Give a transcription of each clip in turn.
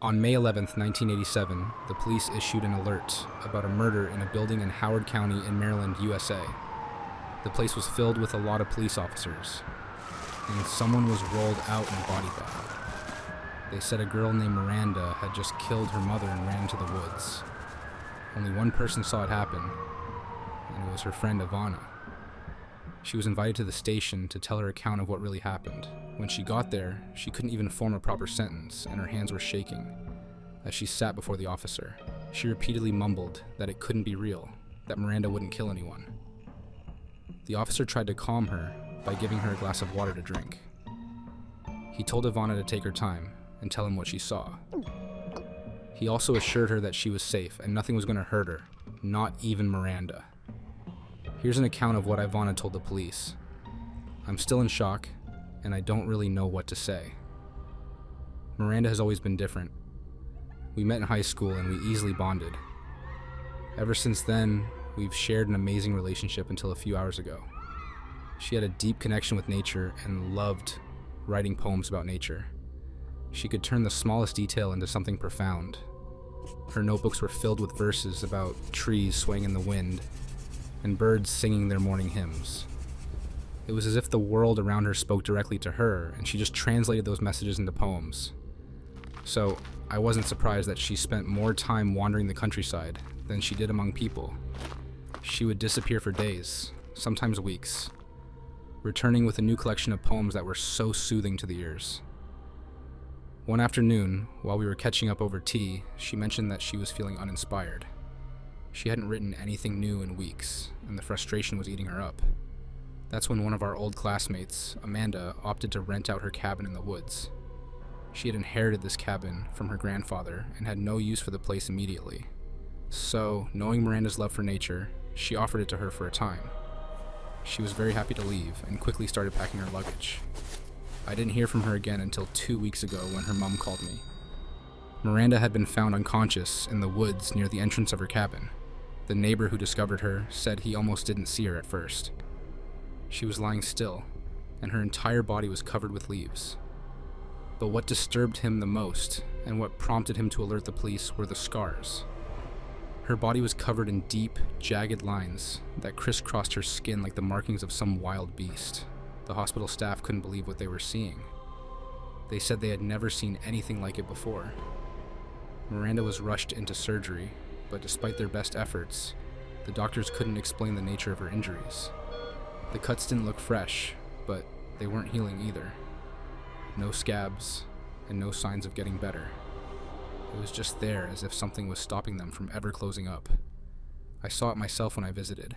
On May 11, 1987, the police issued an alert about a murder in a building in Howard County in Maryland, USA. The place was filled with a lot of police officers, and someone was rolled out in a body bag. They said a girl named Miranda had just killed her mother and ran into the woods. Only one person saw it happen, and it was her friend Ivana. She was invited to the station to tell her account of what really happened. When she got there, she couldn't even form a proper sentence, and her hands were shaking. As she sat before the officer, she repeatedly mumbled that it couldn't be real, that Miranda wouldn't kill anyone. The officer tried to calm her by giving her a glass of water to drink. He told Ivana to take her time and tell him what she saw. He also assured her that she was safe and nothing was going to hurt her, not even Miranda. Here's an account of what Ivana told the police. "I'm still in shock, and I don't really know what to say. Miranda has always been different. We met in high school and we easily bonded. Ever since then, we've shared an amazing relationship until a few hours ago. She had a deep connection with nature and loved writing poems about nature. She could turn the smallest detail into something profound. Her notebooks were filled with verses about trees swaying in the wind and birds singing their morning hymns. It was as if the world around her spoke directly to her, and she just translated those messages into poems. So I wasn't surprised that she spent more time wandering the countryside than she did among people. She would disappear for days, sometimes weeks, returning with a new collection of poems that were so soothing to the ears. One afternoon, while we were catching up over tea, she mentioned that she was feeling uninspired. She hadn't written anything new in weeks, and the frustration was eating her up. That's when one of our old classmates, Amanda, opted to rent out her cabin in the woods. She had inherited this cabin from her grandfather and had no use for the place immediately. So, knowing Miranda's love for nature, she offered it to her for a time. She was very happy to leave and quickly started packing her luggage. I didn't hear from her again until 2 weeks ago when her mom called me. Miranda had been found unconscious in the woods near the entrance of her cabin. The neighbor who discovered her said he almost didn't see her at first. She was lying still, and her entire body was covered with leaves. But what disturbed him the most, and what prompted him to alert the police, were the scars. Her body was covered in deep, jagged lines that crisscrossed her skin like the markings of some wild beast. The hospital staff couldn't believe what they were seeing. They said they had never seen anything like it before. Miranda was rushed into surgery, but despite their best efforts, the doctors couldn't explain the nature of her injuries. The cuts didn't look fresh, but they weren't healing either. No scabs, and no signs of getting better. It was just there, as if something was stopping them from ever closing up. I saw it myself when I visited.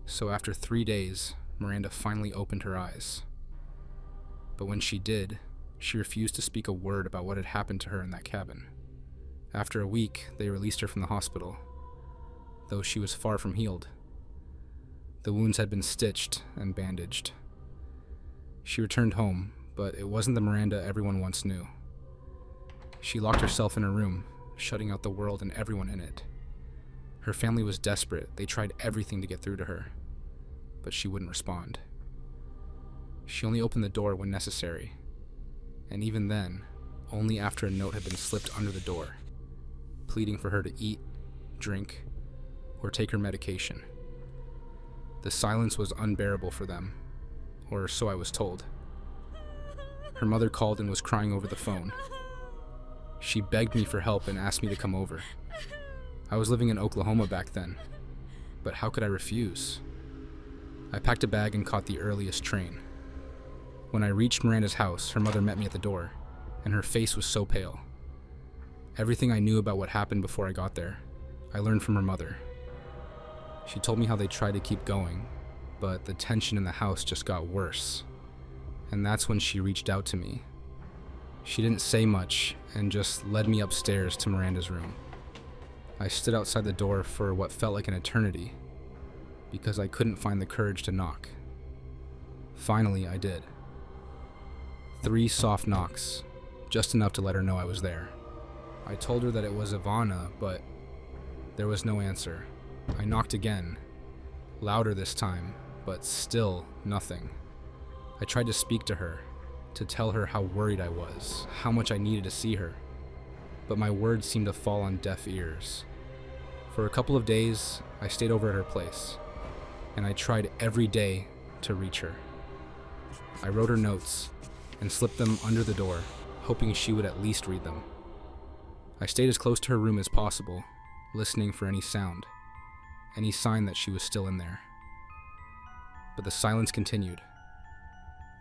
So after 3 days, Miranda finally opened her eyes. But when she did, she refused to speak a word about what had happened to her in that cabin. After a week, they released her from the hospital, though she was far from healed. The wounds had been stitched and bandaged. She returned home, but it wasn't the Miranda everyone once knew. She locked herself in her room, shutting out the world and everyone in it. Her family was desperate. They tried everything to get through to her, but she wouldn't respond. She only opened the door when necessary, and even then, only after a note had been slipped under the door, pleading for her to eat, drink, or take her medication. The silence was unbearable for them, or so I was told. Her mother called and was crying over the phone. She begged me for help and asked me to come over. I was living in Oklahoma back then, but how could I refuse? I packed a bag and caught the earliest train. When I reached Miranda's house, her mother met me at the door, and her face was so pale. Everything I knew about what happened before I got there, I learned from her mother. She told me how they tried to keep going, but the tension in the house just got worse. And that's when she reached out to me. She didn't say much and just led me upstairs to Miranda's room. I stood outside the door for what felt like an eternity, because I couldn't find the courage to knock. Finally, I did. 3 soft knocks, just enough to let her know I was there. I told her that it was Ivana, but there was no answer. I knocked again, louder this time, but still nothing. I tried to speak to her, to tell her how worried I was, how much I needed to see her. but my words seemed to fall on deaf ears. For a couple of days, I stayed over at her place, and I tried every day to reach her. I wrote her notes and slipped them under the door, hoping she would at least read them. I stayed as close to her room as possible, listening for any sound, any sign that she was still in there. But the silence continued.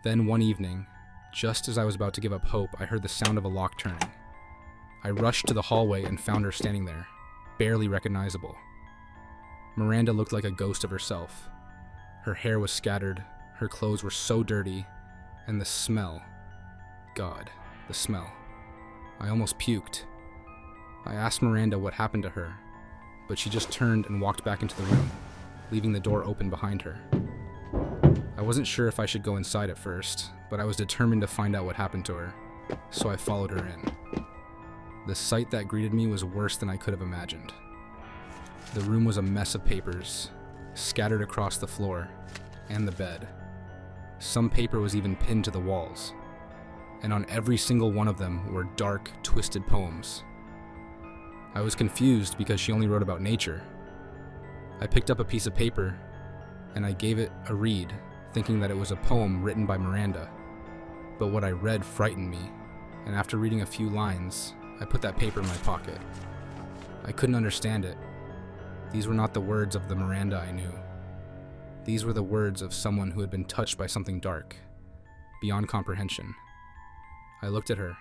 Then one evening, just as I was about to give up hope, I heard the sound of a lock turning. I rushed to the hallway and found her standing there, barely recognizable. Miranda looked like a ghost of herself. Her hair was scattered, her clothes were so dirty, and the smell. God, the smell. I almost puked. I asked Miranda what happened to her, but she just turned and walked back into the room, leaving the door open behind her. I wasn't sure if I should go inside at first, but I was determined to find out what happened to her, so I followed her in. The sight that greeted me was worse than I could have imagined. The room was a mess of papers, scattered across the floor and the bed. Some paper was even pinned to the walls, and on every single one of them were dark, twisted poems. I was confused because she only wrote about nature. I picked up a piece of paper, and I gave it a read, thinking that it was a poem written by Miranda. But what I read frightened me, and after reading a few lines, I put that paper in my pocket. I couldn't understand it. These were not the words of the Miranda I knew. These were the words of someone who had been touched by something dark, beyond comprehension. I looked at her,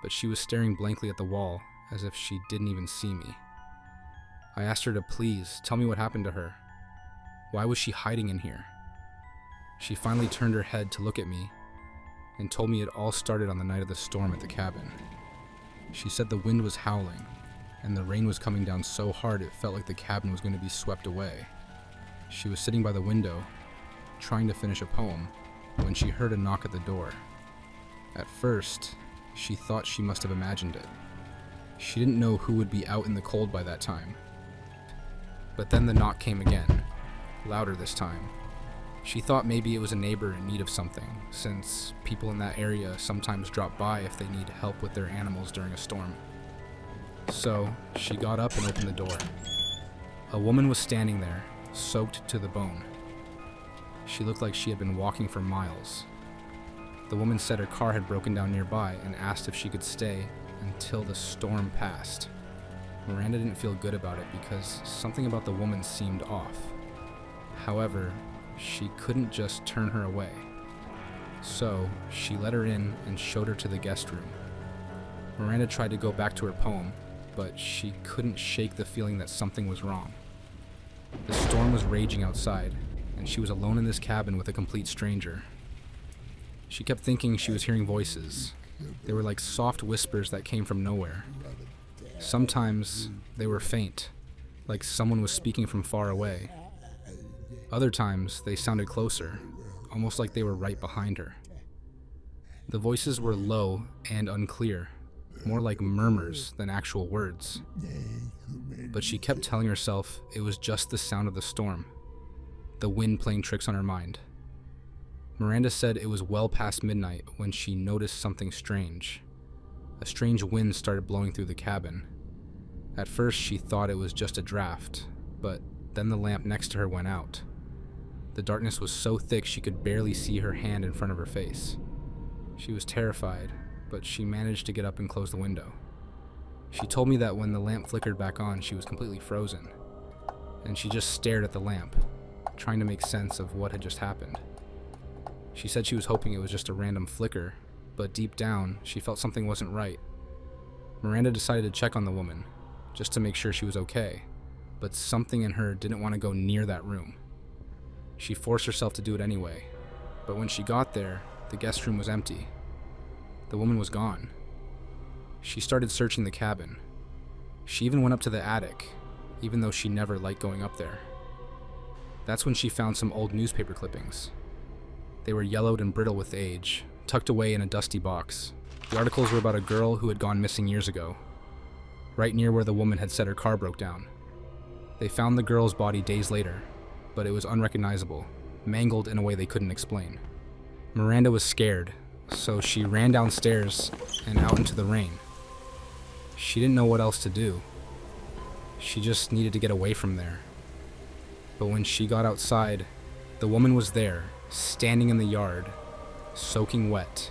but she was staring blankly at the wall as if she didn't even see me. I asked her to please tell me what happened to her. Why was she hiding in here? She finally turned her head to look at me and told me it all started on the night of the storm at the cabin. She said the wind was howling and the rain was coming down so hard it felt like the cabin was going to be swept away. She was sitting by the window, trying to finish a poem, when she heard a knock at the door. At first, she thought she must have imagined it. She didn't know who would be out in the cold by that time. But then the knock came again, louder this time. She thought maybe it was a neighbor in need of something, since people in that area sometimes drop by if they need help with their animals during a storm. So, she got up and opened the door. A woman was standing there, soaked to the bone. She looked like she had been walking for miles. The woman said her car had broken down nearby and asked if she could stay until the storm passed. Miranda didn't feel good about it because something about the woman seemed off. However, she couldn't just turn her away. So, she let her in and showed her to the guest room. Miranda tried to go back to her poem, but she couldn't shake the feeling that something was wrong. The storm was raging outside, and she was alone in this cabin with a complete stranger. She kept thinking she was hearing voices. They were like soft whispers that came from nowhere. Sometimes they were faint, like someone was speaking from far away. Other times they sounded closer, almost like they were right behind her. The voices were low and unclear, more like murmurs than actual words. But she kept telling herself it was just the sound of the storm, the wind playing tricks on her mind. Miranda said it was well past midnight when she noticed something strange. A strange wind started blowing through the cabin. At first she thought it was just a draft, but then the lamp next to her went out. The darkness was so thick she could barely see her hand in front of her face. She was terrified, but she managed to get up and close the window. She told me that when the lamp flickered back on, she was completely frozen, and she just stared at the lamp, trying to make sense of what had just happened. She said she was hoping it was just a random flicker, but deep down, she felt something wasn't right. Miranda decided to check on the woman, just to make sure she was okay, but something in her didn't want to go near that room. She forced herself to do it anyway, but when she got there, the guest room was empty. The woman was gone. She started searching the cabin. She even went up to the attic, even though she never liked going up there. That's when she found some old newspaper clippings. They were yellowed and brittle with age, tucked away in a dusty box. The articles were about a girl who had gone missing years ago, right near where the woman had said her car broke down. They found the girl's body days later, but it was unrecognizable, mangled in a way they couldn't explain. Miranda was scared, so she ran downstairs and out into the rain. She didn't know what else to do. She just needed to get away from there. But when she got outside, the woman was there, standing in the yard, soaking wet,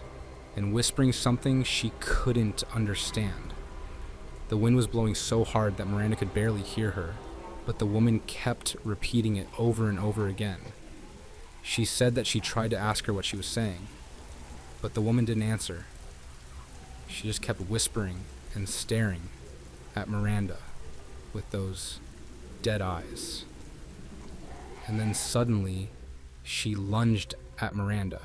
and whispering something she couldn't understand. The wind was blowing so hard that Miranda could barely hear her, but the woman kept repeating it over and over again. She said that she tried to ask her what she was saying, but the woman didn't answer. She just kept whispering and staring at Miranda with those dead eyes. And then suddenly, she lunged at Miranda.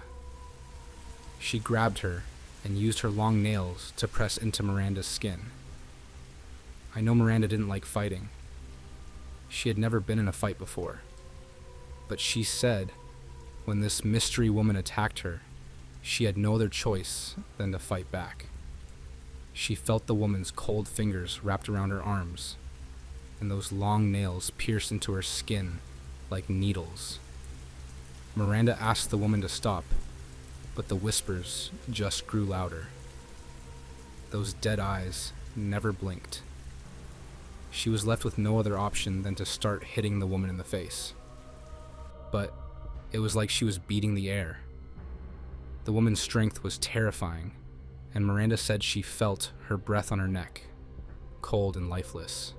She grabbed her and used her long nails to press into Miranda's skin. I know Miranda didn't like fighting. She had never been in a fight before. But she said when this mystery woman attacked her, she had no other choice than to fight back. She felt the woman's cold fingers wrapped around her arms, and those long nails pierced into her skin like needles. Miranda asked the woman to stop, but the whispers just grew louder. Those dead eyes never blinked. She was left with no other option than to start hitting the woman in the face. But it was like she was beating the air. The woman's strength was terrifying, and Miranda said she felt her breath on her neck, cold and lifeless.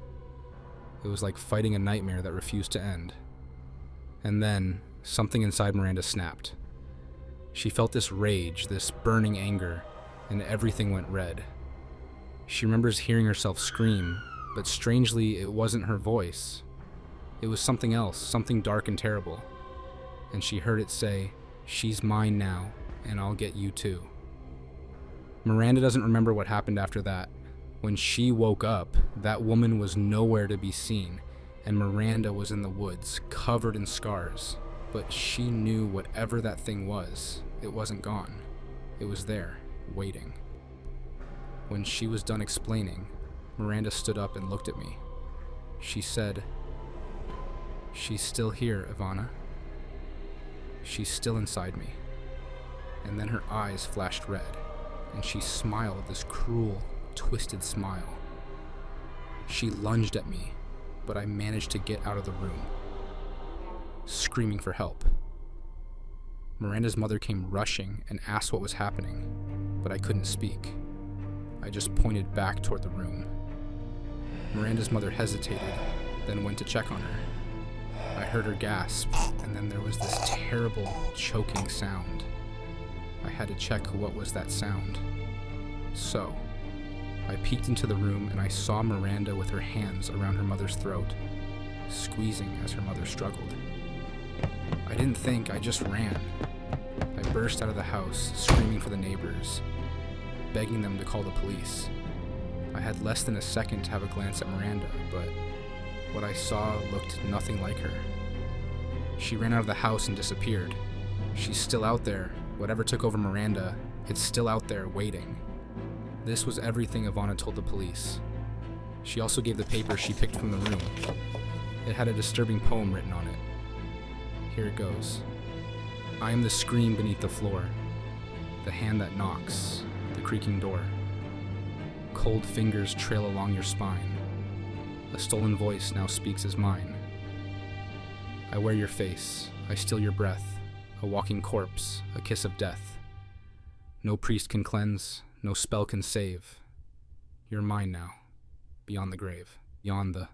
It was like fighting a nightmare that refused to end. And then, something inside Miranda snapped. She felt this rage, this burning anger, and everything went red. She remembers hearing herself scream, but strangely, it wasn't her voice. It was something else, something dark and terrible. And she heard it say, "She's mine now, and I'll get you too." Miranda doesn't remember what happened after that. When she woke up, that woman was nowhere to be seen, and Miranda was in the woods, covered in scars. But she knew whatever that thing was, it wasn't gone. It was there, waiting. When she was done explaining, Miranda stood up and looked at me. She said, "She's still here, Ivana. She's still inside me." And then her eyes flashed red, and she smiled this cruel, twisted smile. She lunged at me, but I managed to get out of the room, screaming for help. Miranda's mother came rushing and asked what was happening, but I couldn't speak. I just pointed back toward the room. Miranda's mother hesitated, then went to check on her. I heard her gasp, and then there was this terrible, choking sound. I had to check what was that sound. So, I peeked into the room and I saw Miranda with her hands around her mother's throat, squeezing as her mother struggled. I didn't think, I just ran. I burst out of the house, screaming for the neighbors, begging them to call the police. I had less than a second to have a glance at Miranda, but what I saw looked nothing like her. She ran out of the house and disappeared. She's still out there. Whatever took over Miranda, it's still out there waiting. This was everything Ivana told the police. She also gave the paper she picked from the room. It had a disturbing poem written on it. Here it goes. I am the scream beneath the floor, the hand that knocks, the creaking door. Cold fingers trail along your spine. A stolen voice now speaks as mine. I wear your face, I steal your breath, a walking corpse, a kiss of death. No priest can cleanse, no spell can save. You're mine now, beyond the grave, beyond the